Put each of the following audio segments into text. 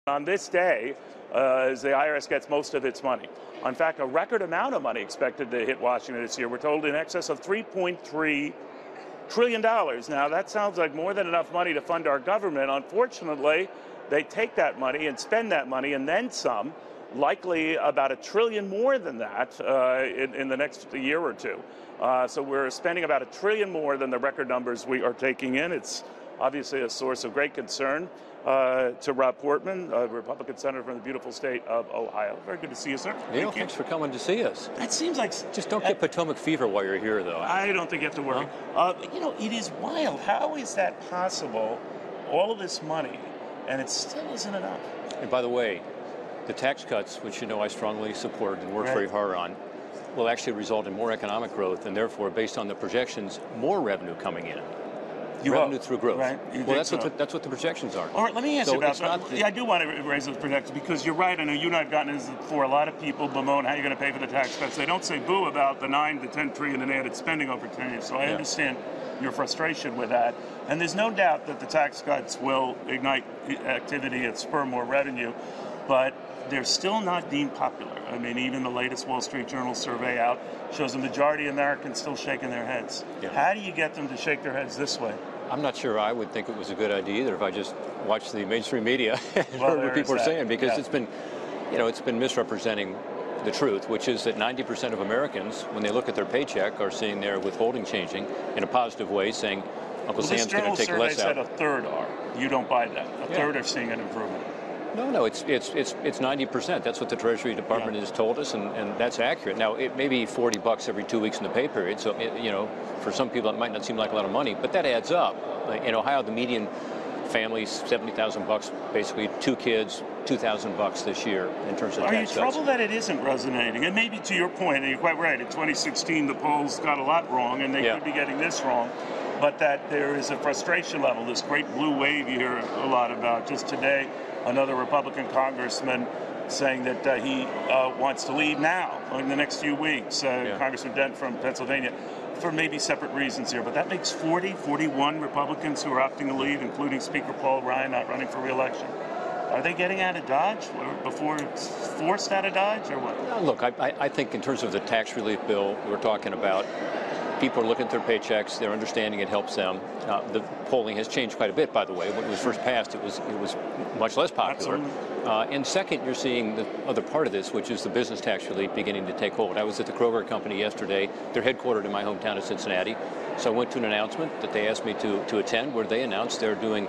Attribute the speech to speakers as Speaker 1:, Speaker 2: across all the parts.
Speaker 1: On this day, as the IRS gets most of its money. In fact, a record amount of money expected to hit Washington this year. We're told in excess of $3.3 trillion. Now, that sounds like more than enough money to fund our government. Unfortunately, they take that money and spend that money and then some, likely about $1 trillion more than that in the next year or two. So we're spending about $1 trillion more than the record numbers we are taking in. It's obviously a source of great concern to Rob Portman, a Republican senator from the beautiful state of Ohio. Very good to see you, sir.
Speaker 2: Neil, thanks for coming to see us.
Speaker 1: That seems like...
Speaker 2: Just don't get Potomac fever while you're here, though.
Speaker 1: I don't think you have to worry. You know, it is wild. How is that possible? All of this money, and it still isn't enough.
Speaker 2: And by the way, the tax cuts, which you know I strongly support and work very hard on, will actually result in more economic growth, and therefore, based on the projections, more revenue coming in. Revenue through growth. Right. Well, that's what the projections are.
Speaker 1: All right, let me ask you about that. Yeah, I do want to raise those projections because you're right. I know you and I have gotten this before. A lot of people bemoan how you're going to pay for the tax cuts. They don't say boo about the 9 to 10 trillion in added spending over 10 years. So I understand your frustration with that. And there's no doubt that the tax cuts will ignite activity and spur more revenue, but they're still not deemed popular. I mean, even the latest Wall Street Journal survey out shows the majority of Americans still shaking their heads. Yeah. How do you get them to shake their heads this way?
Speaker 2: I'm not sure I would think it was a good idea either if I just watched the mainstream media and heard what people are saying, because it's been, you know, it's been misrepresenting the truth, which is that 90% of Americans, when they look at their paycheck, are seeing their withholding changing in a positive way, saying Uncle Sam's going to take less out.
Speaker 1: Said a third are. You don't buy that. A third are seeing an improvement.
Speaker 2: No, it's 90%. That's what the Treasury Department has told us, and that's accurate. Now, it may be $40 every 2 weeks in the pay period, so you know, for some people it might not seem like a lot of money, but that adds up. In Ohio, the median family is $70,000, basically 2 kids, $2,000 this year in terms of tax cuts.
Speaker 1: Are you troubled that it isn't resonating? And maybe to your point, and you're quite right. In 2016, the polls got a lot wrong, and they could be getting this wrong. But that there is a frustration level, this great blue wave you hear a lot about. Just today, another Republican congressman saying that he wants to leave now, in the next few weeks. Congressman Dent from Pennsylvania, for maybe separate reasons here. But that makes 41 Republicans who are opting to leave, including Speaker Paul Ryan, not running for re-election. Are they getting out of Dodge before it's forced out of Dodge, or what?
Speaker 2: Look, I think in terms of the tax relief bill we're talking about, people are looking at their paychecks, they're understanding it helps them. The polling has changed quite a bit, by the way. When it was first passed, it was much less popular. And second, you're seeing the other part of this, which is the business tax relief beginning to take hold. I was at the Kroger company yesterday. They're headquartered in my hometown of Cincinnati. So I went to an announcement that they asked me to attend, where they announced they're doing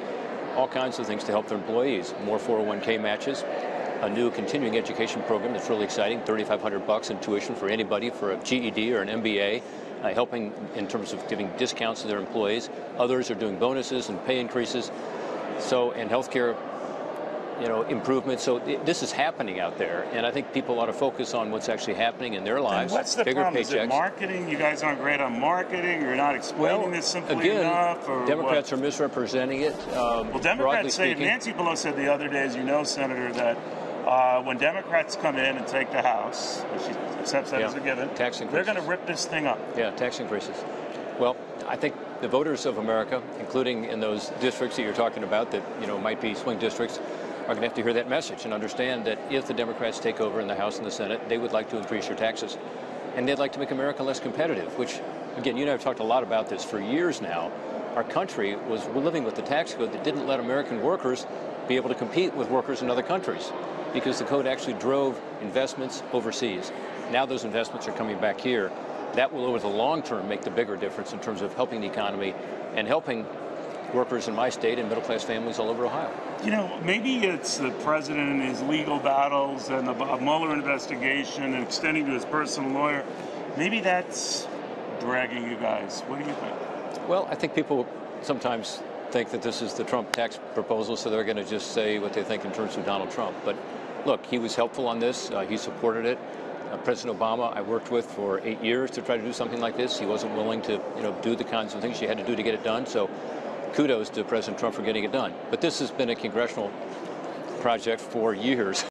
Speaker 2: all kinds of things to help their employees. More 401k matches, a new continuing education program that's really exciting, $3,500 in tuition for anybody for a GED or an MBA. Helping in terms of giving discounts to their employees. Others are doing bonuses and pay increases. So, and healthcare, you know, improvements. So this is happening out there, and I think people ought to focus on what's actually happening in their lives.
Speaker 1: And what's the
Speaker 2: bigger
Speaker 1: problem?
Speaker 2: Paychecks.
Speaker 1: Is it marketing? You guys aren't great on marketing. You're not explaining this simply enough. Or
Speaker 2: Democrats are misrepresenting it.
Speaker 1: Well, Democrats say, Nancy Pelosi said the other day, as you know, Senator, that when Democrats come in and take the House, which she accepts that as a given, they're going to rip this thing up.
Speaker 2: Yeah, tax increases. Well, I think the voters of America, including in those districts that you're talking about that, you know, might be swing districts, are going to have to hear that message and understand that if the Democrats take over in the House and the Senate, they would like to increase your taxes. And they'd like to make America less competitive, which, again, you and I have talked a lot about this for years now. Our country was living with the tax code that didn't let American workers be able to compete with workers in other countries, because the code actually drove investments overseas. Now those investments are coming back here. That will, over the long term, make the bigger difference in terms of helping the economy and helping workers in my state and middle-class families all over Ohio.
Speaker 1: You know, maybe it's the president and his legal battles and the Mueller investigation and extending to his personal lawyer. Maybe that's dragging you guys. What do you think?
Speaker 2: Well, I think people sometimes think that this is the Trump tax proposal, so they're going to just say what they think in terms of Donald Trump. But look, he was helpful on this. He supported it. President Obama, I worked with for 8 years to try to do something like this. He wasn't willing to, you know, do the kinds of things you had to do to get it done. So kudos to President Trump for getting it done. But this has been a congressional project for years.